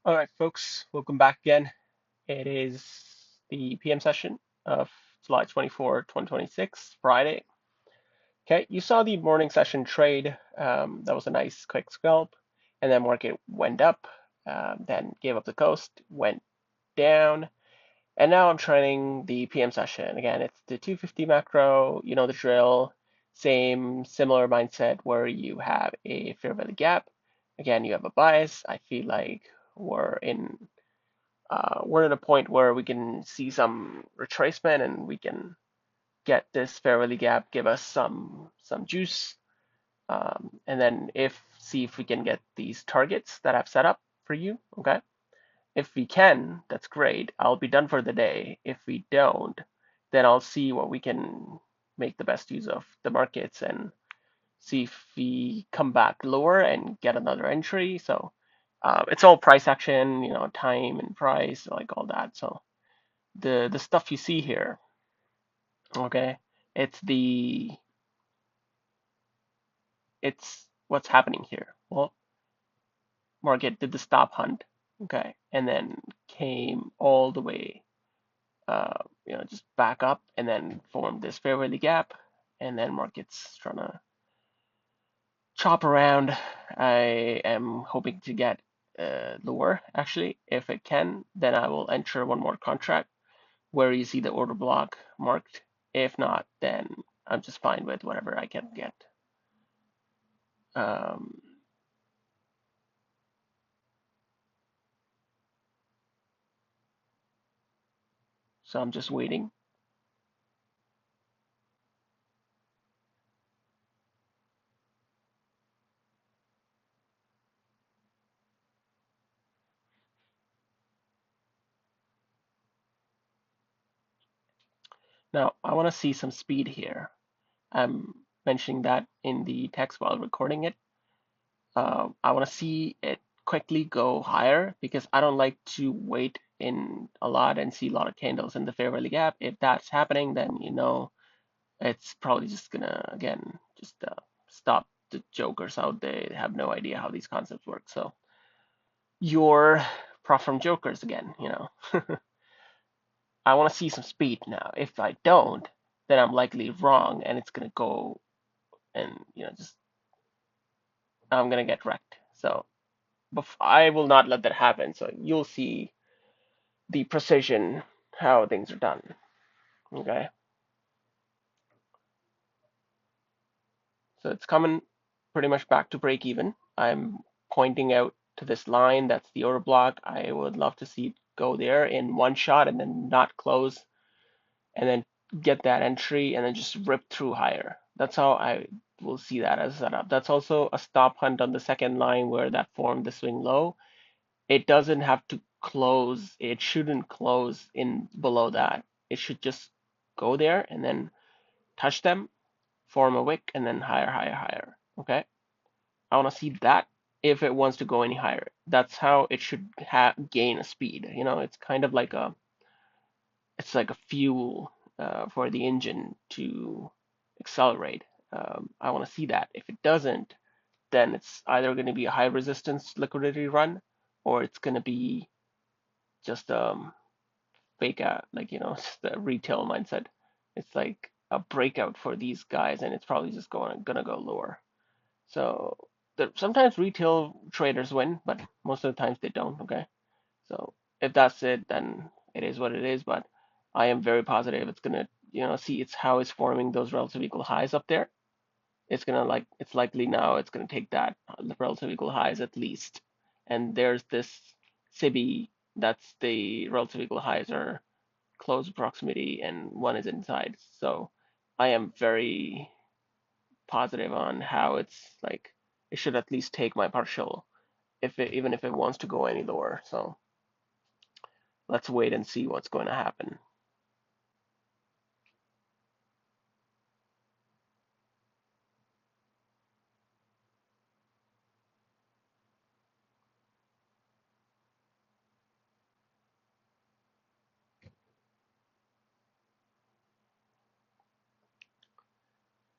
All right, folks, welcome back again. It is the PM session of July 24, 2026, Friday. Okay, you saw the morning session trade. That was a nice quick scalp, and then market went up, then gave up the ghost, went down, and now I'm trading the PM session. Again, it's the 250 macro, you know the drill, similar mindset where you have a fair value gap. Again, you have a bias. I feel like we're at a point where we can see some retracement and we can get this fair value gap, give us some juice, and then if see if we can get these targets that I've set up for you. Okay, if we can, that's great. I'll be done for the day. If we don't, then I'll see what we can make the best use of the markets and see if we come back lower and get another entry. So it's all price action, time and price, like all that. So the stuff you see here, okay, it's the it's what's happening here. Well, market did the stop hunt, okay, and then came all the way, just back up and then formed this fair value gap, and then market's trying to chop around. I am hoping to get lower actually. If it can, then I will enter one more contract where you see the order block marked. If not, then I'm just fine with whatever I can get. Um, so I'm just waiting. Now I want to see some speed here. I'm mentioning that in the text while recording it. I want to see it quickly go higher because I don't like to wait in a lot and see a lot of candles in the fair value gap. If that's happening, then it's probably just gonna again just stop the jokers out. They have no idea how these concepts work. So you're prop from jokers again. I want to see some speed now. If I don't, then I'm likely wrong and it's gonna go and just I'm gonna get wrecked. So I will not let that happen. So you'll see the precision how things are done. Okay, so it's coming pretty much back to break even. I'm pointing out to this line that's the order block. I would love to see it go there in one shot and then not close and then get that entry and then just rip through higher. That's how I will see that as a setup. That's also a stop hunt on the second line where that formed the swing low. It doesn't have to close. It shouldn't close in below that. It should just go there and then touch them, form a wick, and then higher, higher, higher. Okay. I want to see that if it wants to go any higher. That's how it should gain a speed. It's kind of like a fuel for the engine to accelerate. I want to see that. If it doesn't, then it's either going to be a high resistance liquidity run, or it's going to be just fake out, like just the retail mindset. It's like a breakout for these guys, and it's probably just gonna go lower. So sometimes retail traders win, but most of the times they don't. Okay, so if that's it, then it is what it is. But I am very positive it's gonna, see it's how it's forming those relative equal highs up there. It's likely now it's gonna take that the relative equal highs at least, and there's this SIBI that's the relative equal highs are close proximity and one is inside. So I am very positive on how it's like it should at least take my partial even if it wants to go any lower. So let's wait and see what's going to happen.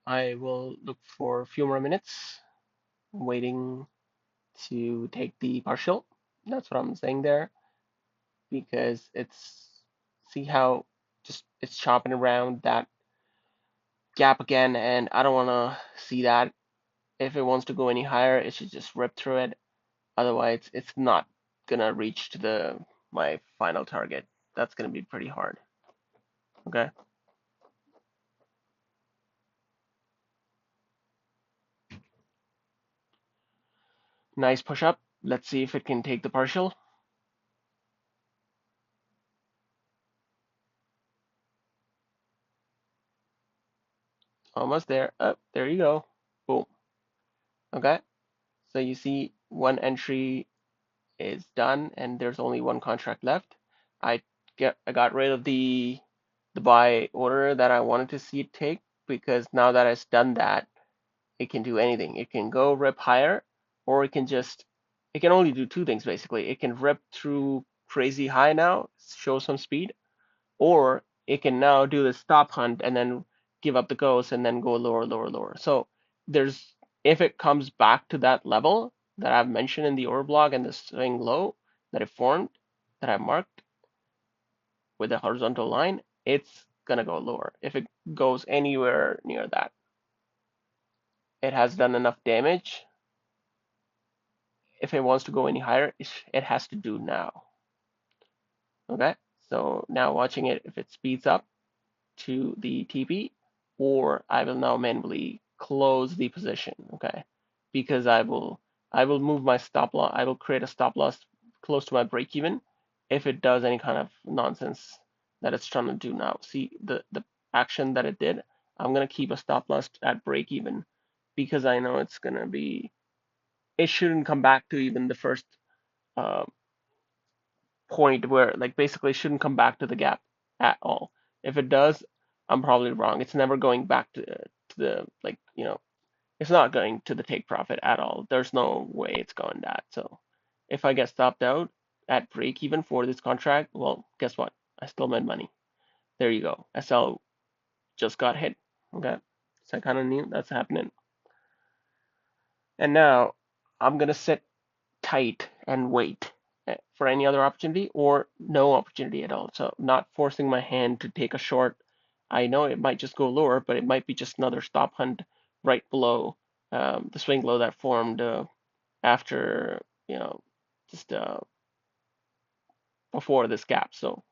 I will look for a few more minutes, waiting to take the partial. That's what I'm saying there, because it's, see how just it's chopping around that gap again, and I don't want to see that. If it wants to go any higher, it should just rip through it. Otherwise, it's not gonna reach to the my final target. That's gonna be pretty hard. Okay. Nice push up. Let's see if it can take the partial. Almost there. Up, there you go. Boom. Okay. So you see one entry is done and there's only one contract left. I got rid of the buy order that I wanted to see it take, because now that it's done that, it can do anything. It can go rip higher, or it can only do two things basically. It can rip through crazy high now, show some speed, or it can now do the stop hunt and then give up the ghost and then go lower, lower, lower. So there's, if it comes back to that level that I've mentioned in the order block and the swing low that it formed, that I marked with a horizontal line, it's gonna go lower. If it goes anywhere near that, it has done enough damage. If it wants to go any higher, it has to do now. Okay, so now watching it, if it speeds up to the TP, or I will now manually close the position. Okay, because I will move my stop loss. I will create a stop loss close to my break even if it does any kind of nonsense that it's trying to do now. See the action that it did. I'm gonna keep a stop loss at break even, because I know it's gonna be. It shouldn't come back to even the first uh, point where, like, basically shouldn't come back to the gap at all. If it does, I'm probably wrong. It's never going back to the, like, it's not going to the take profit at all. There's no way it's going that. So if I get stopped out at break even for this contract, well, guess what? I still made money. There you go. SL just got hit. Okay. So I kind of knew that's happening. And now I'm gonna sit tight and wait for any other opportunity or no opportunity at all. So not forcing my hand to take a short. I know it might just go lower, but it might be just another stop hunt right below the swing low that formed after, just before this gap. So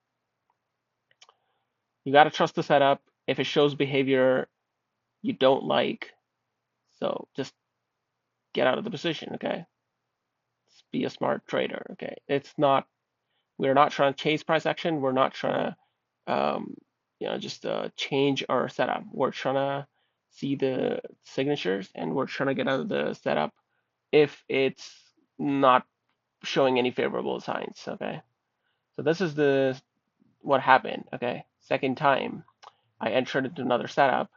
you got to trust the setup. If it shows behavior you don't like, so just get out of the position, okay? Just be a smart trader, okay? We're not trying to chase price action. We're not trying to, just change our setup. We're trying to see the signatures and we're trying to get out of the setup if it's not showing any favorable signs. Okay. So this is the what happened. Okay. Second time I entered into another setup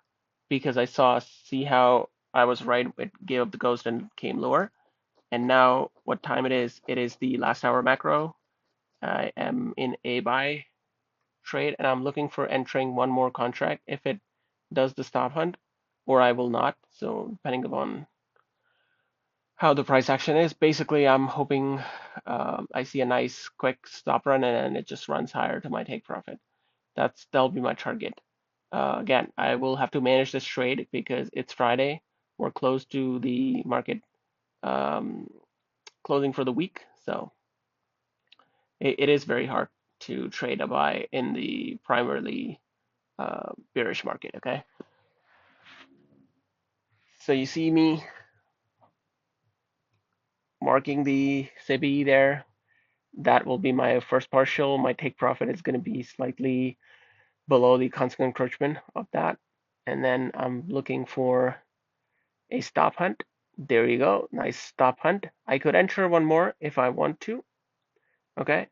because I see how I was right. It gave up the ghost and came lower. And now what time it is? It is the last hour macro. I am in a buy trade and I'm looking for entering one more contract if it does the stop hunt, or I will not. So depending upon how the price action is, basically I'm hoping I see a nice quick stop run and it just runs higher to my take profit. That'll be my target. Again, I will have to manage this trade because it's Friday. We're close to the market um, closing for the week, so it is very hard to trade a buy in the primarily bearish market. Okay, so you see me marking the CBE there. That will be my first partial. My take profit is going to be slightly below the constant encroachment of that. And then I'm looking for a stop hunt. There you go. Nice stop hunt. I could enter one more if I want to. Okay.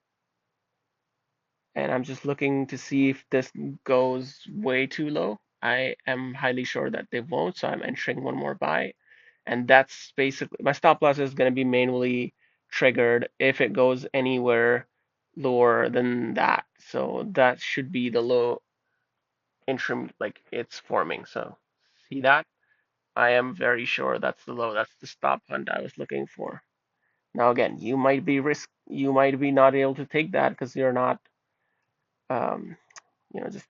And I'm just looking to see if this goes way too low. I am highly sure that they won't, so I'm entering one more buy. And that's basically my stop loss is going to be manually triggered if it goes anywhere lower than that. So that should be the low interim, like it's forming. So see that? I am very sure that's the low. That's the stop hunt I was looking for. Now again, you might be not able to take that because you're not, um, just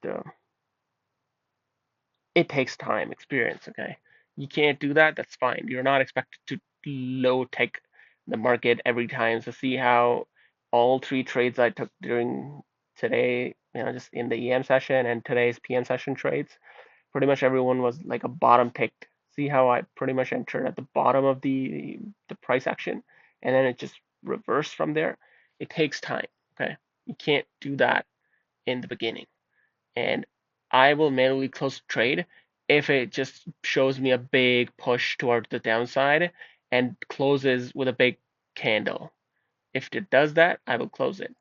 it takes time, experience. Okay, you can't do that. That's fine. You're not expected to low take the market every time. So see how all three trades I took during today, just in the EM session and today's PM session trades, pretty much everyone was like a bottom ticked. See how I pretty much entered at the bottom of the price action, and then it just reversed from there. It takes time. Okay, you can't do that in the beginning, and I will manually close the trade if it just shows me a big push towards the downside and closes with a big candle. If it does that, I will close it.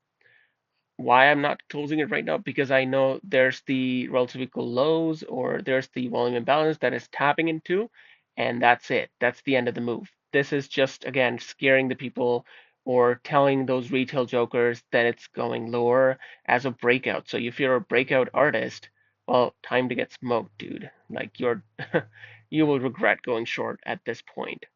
Why I'm not closing it right now? Because I know there's the relative equal lows or there's the volume imbalance that is tapping into, and that's it. That's the end of the move. This is just, again, scaring the people or telling those retail jokers that it's going lower as a breakout. So if you're a breakout artist, well, time to get smoked, dude. Like you will regret going short at this point.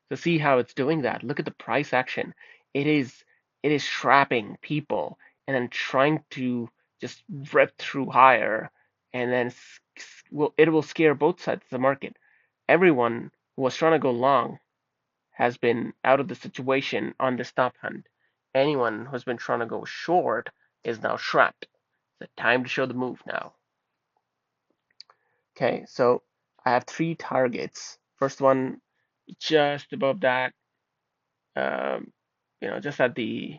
So see how it's doing that. Look at the price action. It is it is trapping people and then trying to just rip through higher, and then it will scare both sides of the market. Everyone who was trying to go long has been out of the situation on the stop hunt. Anyone who's been trying to go short is now trapped. It's time to show the move now. Okay, so I have three targets. First one just above that, um, just at the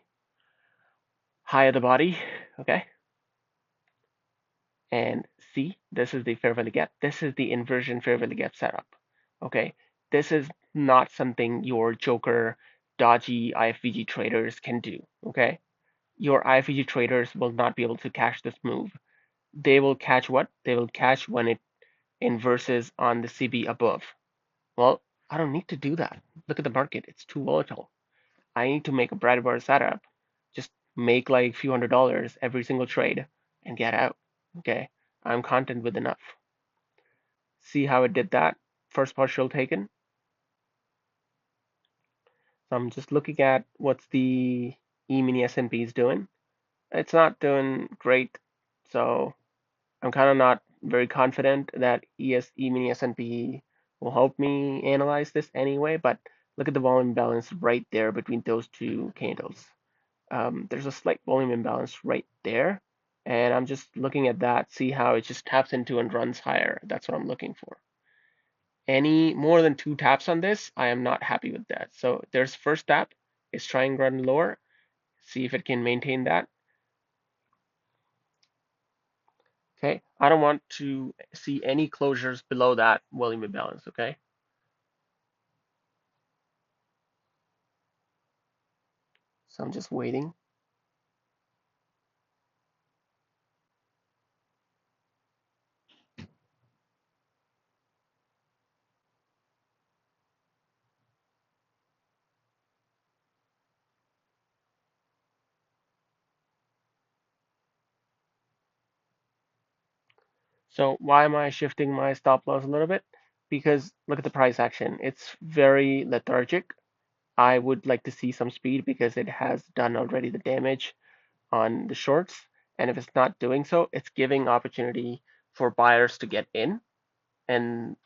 high of the body, okay? And see, this is the fair value gap. This is the inversion fair value gap setup, okay? This is not something your joker, dodgy IFVG traders can do, okay? Your IFVG traders will not be able to catch this move. They will catch what? They will catch when it inverses on the CB above. Well, I don't need to do that. Look at the market. It's too volatile. I need to make a bread bar setup, just make like a few $100s every single trade and get out. Okay, I'm content with enough. See how it did that? First partial taken. So I'm just looking at what's the E-mini S&P is doing. It's not doing great, so I'm kind of not very confident that E-mini S&P will help me analyze this anyway. But look at the volume balance right there between those two candles. There's a slight volume imbalance right there. And I'm just looking at that, see how it just taps into and runs higher. That's what I'm looking for. Any more than two taps on this, I am not happy with that. So there's first tap, is try and run lower, see if it can maintain that. Okay, I don't want to see any closures below that volume imbalance, okay? So I'm just waiting. So why am I shifting my stop loss a little bit? Because look at the price action. It's very lethargic. I would like to see some speed because it has done already the damage on the shorts. And if it's not doing so, it's giving opportunity for buyers to get in. And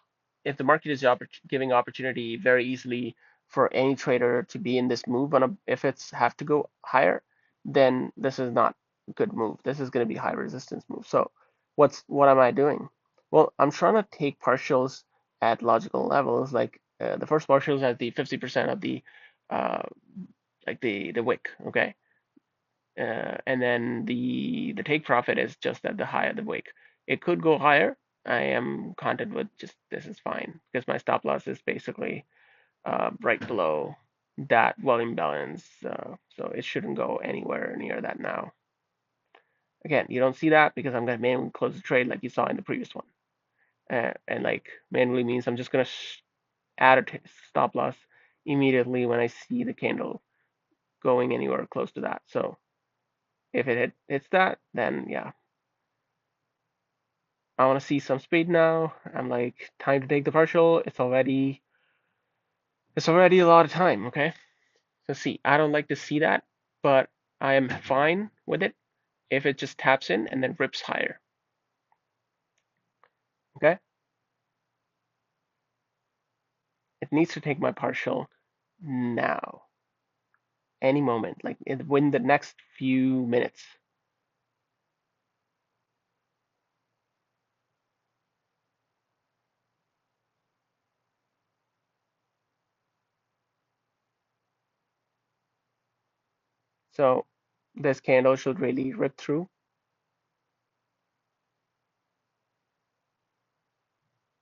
if the market is giving opportunity very easily for any trader to be in this move on if it's have to go higher, then this is not a good move. This is going to be high resistance move. So what am I doing? Well, I'm trying to take partials at logical levels. Like the first partial is at the 50% of the uh, like the wick, okay? And then the take profit is just at the high of the wick. It could go higher. I am content with just this is fine because my stop loss is basically right below that volume balance, so it shouldn't go anywhere near that now. Again, you don't see that because I'm gonna manually close the trade like you saw in the previous one, and like manually means I'm just gonna add a stop loss immediately when I see the candle going anywhere close to that. So if it hits that, then yeah, I want to see some speed now. I'm like, time to take the partial. It's already a lot of time, okay? So see, I don't like to see that, but I am fine with it if it just taps in and then rips higher. Okay? It needs to take my partial now, any moment, like within the next few minutes. So this candle should really rip through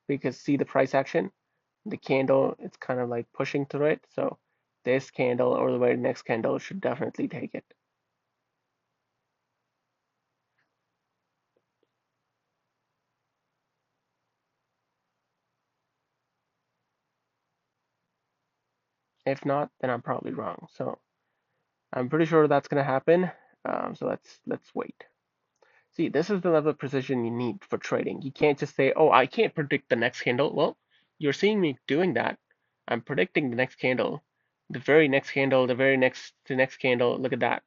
because see the price action, the candle, it's kind of like pushing through it. So this candle or the very next candle should definitely take it. If not, then I'm probably wrong. So I'm pretty sure that's going to happen. So let's wait. See, this is the level of precision you need for trading. You can't just say, "Oh, I can't predict the next candle." Well, you're seeing me doing that. I'm predicting the next candle, the very next candle, the next candle. Look at that.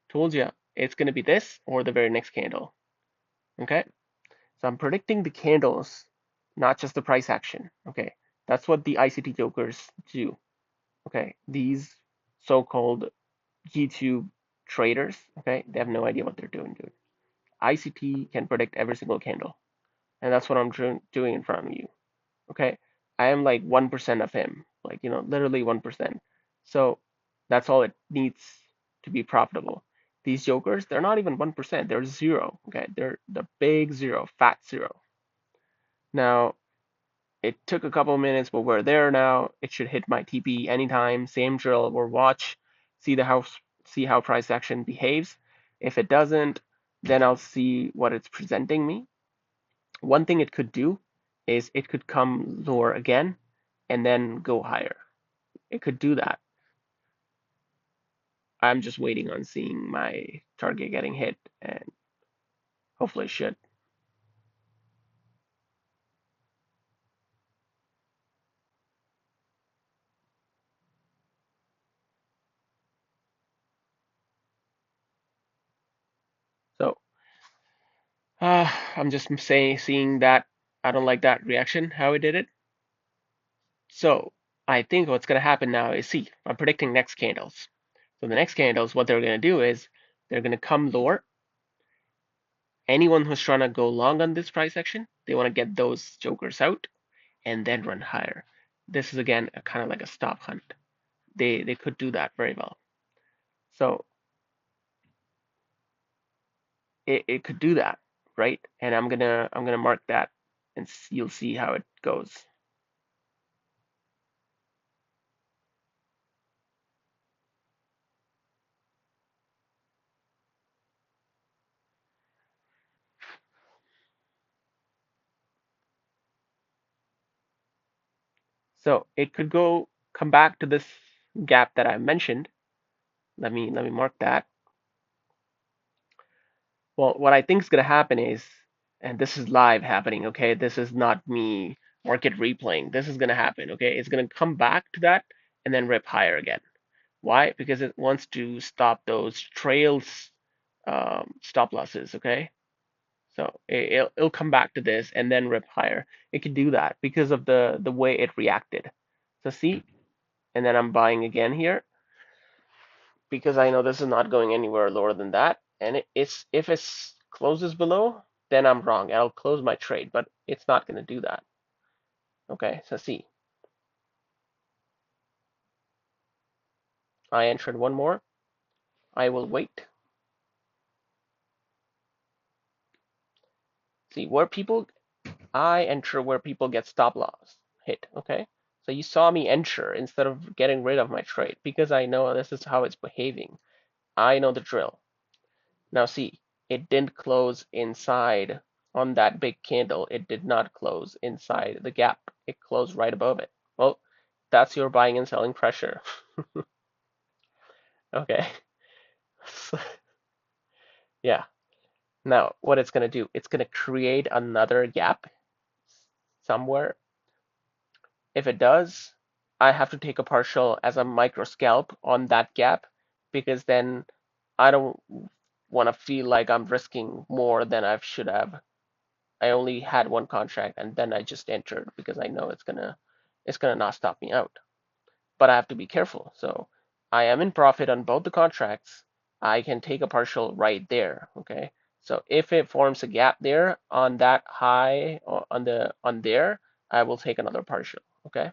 Told you it's going to be this or the very next candle. Okay? So I'm predicting the candles, not just the price action. Okay? That's what the ICT jokers do. Okay? These so-called YouTube traders, okay? They have no idea what they're doing, dude. ICT can predict every single candle, and that's what I'm doing in front of you. Okay, I am like 1% of him, like literally 1%. So that's all it needs to be profitable. These jokers, they're not even 1%, they're zero. Okay, they're the big zero, fat zero. Now it took a couple minutes, but we're there now. It should hit my TP anytime. Same drill. We'll watch, see see how price action behaves. If it doesn't, then I'll see what it's presenting me. One thing it could do is it could come lower again and then go higher. It could do that. I'm just waiting on seeing my target getting hit, and hopefully it should. So I'm just seeing that I don't like that reaction, how it did it. So I think what's going to happen now is, see, I'm predicting next candles. So the next candles, what they're going to do is they're going to come lower. Anyone who's trying to go long on this price action, they want to get those jokers out and then run higher. This is again a kind of like a stop hunt. They could do that very well. So it could do that, right? And I'm gonna mark that, and you'll see how it goes. So it could come back to this gap that I mentioned. Let me mark that. Well, what I think is gonna happen is, and this is live happening, okay? This is not me market replaying. This is gonna happen, okay? It's gonna come back to that and then rip higher again. Why? Because it wants to stop those trails stop losses, okay? So it'll come back to this and then rip higher. It can do that because of the way it reacted. So see, and then I'm buying again here because I know this is not going anywhere lower than that. And it's if it closes below, then I'm wrong. I'll close my trade, but it's not going to do that. Okay, so see, I entered one more. I will wait. See where people I enter where people get stop loss hit. Okay, so you saw me enter instead of getting rid of my trade because I know this is how it's behaving. I know the drill. Now see, it didn't close inside on that big candle. It did not close inside the gap. It closed right above it. Well, that's your buying and selling pressure. Okay. Yeah. Now, what it's going to do, it's going to create another gap somewhere. If it does, I have to take a partial as a micro scalp on that gap, because then I don't want to feel like I'm risking more than I should have. I only had one contract and then I just entered because I know it's gonna not stop me out. But I have to be careful. So I am in profit on both the contracts. I can take a partial right there. Okay. So if it forms a gap there on that high or on there, I will take another partial. Okay.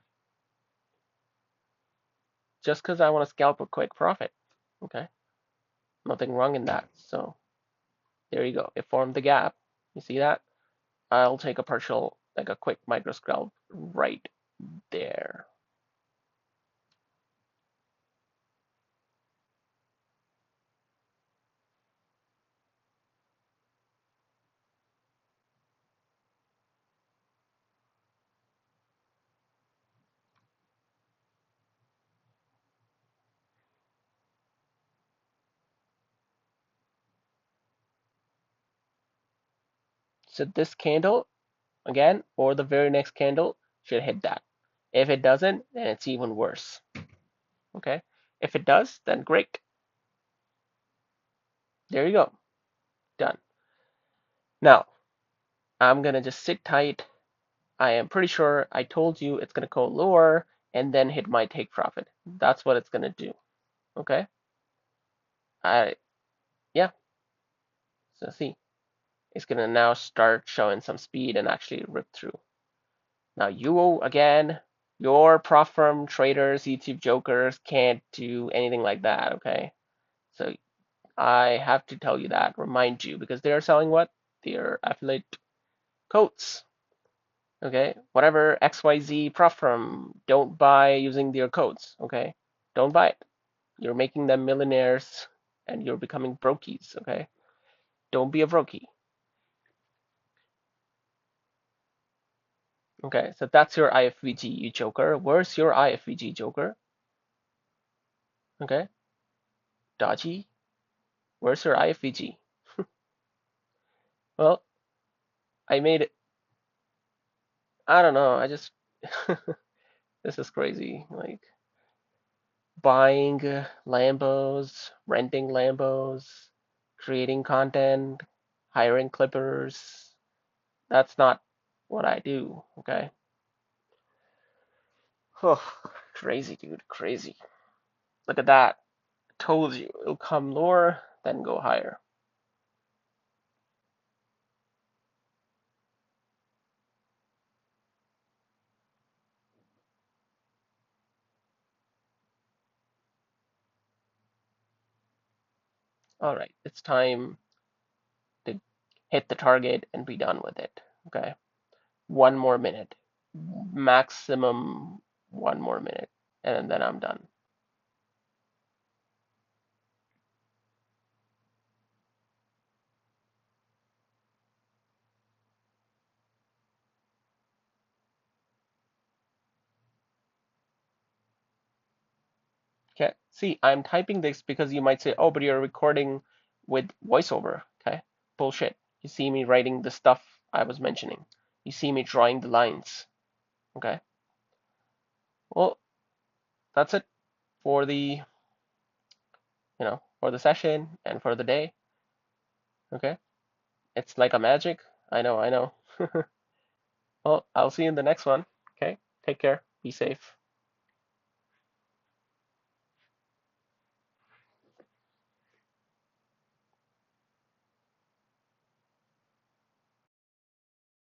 Just because I want to scalp a quick profit. Okay. Nothing wrong in that. So there you go. It formed the gap. You see that? I'll take a partial, like a quick micro scalp right there. So this candle, again, or the very next candle, should hit that. If it doesn't, then it's even worse. Okay? If it does, then great. There you go. Done. Now, I'm going to just sit tight. I am pretty sure I told you it's going to go lower and then hit my take profit. That's what it's going to do. Okay? I Yeah. So see, it's going to now start showing some speed and actually rip through. Now you, again, your prop firm traders, YouTube jokers can't do anything like that, okay? So I have to tell you that, remind you, because they're selling what? Their affiliate codes, okay? Whatever XYZ prop firm, don't buy using their codes, okay? Don't buy it. You're making them millionaires and you're becoming brokies, okay? Don't be a brokey. Okay, so that's your IFVG, you joker. Where's your IFVG, joker? Okay, dodgy. Where's your IFVG? Well, I made it. I don't know. I just this is crazy. Like buying Lambos, renting Lambos, creating content, hiring clippers. That's not what I do. Okay. Oh, crazy, dude. Crazy. Look at that. Told you it'll come lower, then go higher. All right, it's time to hit the target and be done with it. Okay. One more minute. Maximum one more minute. And then I'm done. Okay. See, I'm typing this because you might say, oh, but you're recording with voiceover. Okay. Bullshit. You see me writing the stuff I was mentioning. You see me drawing the lines. Okay. Well, that's it for the session and for the day. Okay. It's like a magic. I know, I know. Well, I'll see you in the next one. Okay. Take care. Be safe.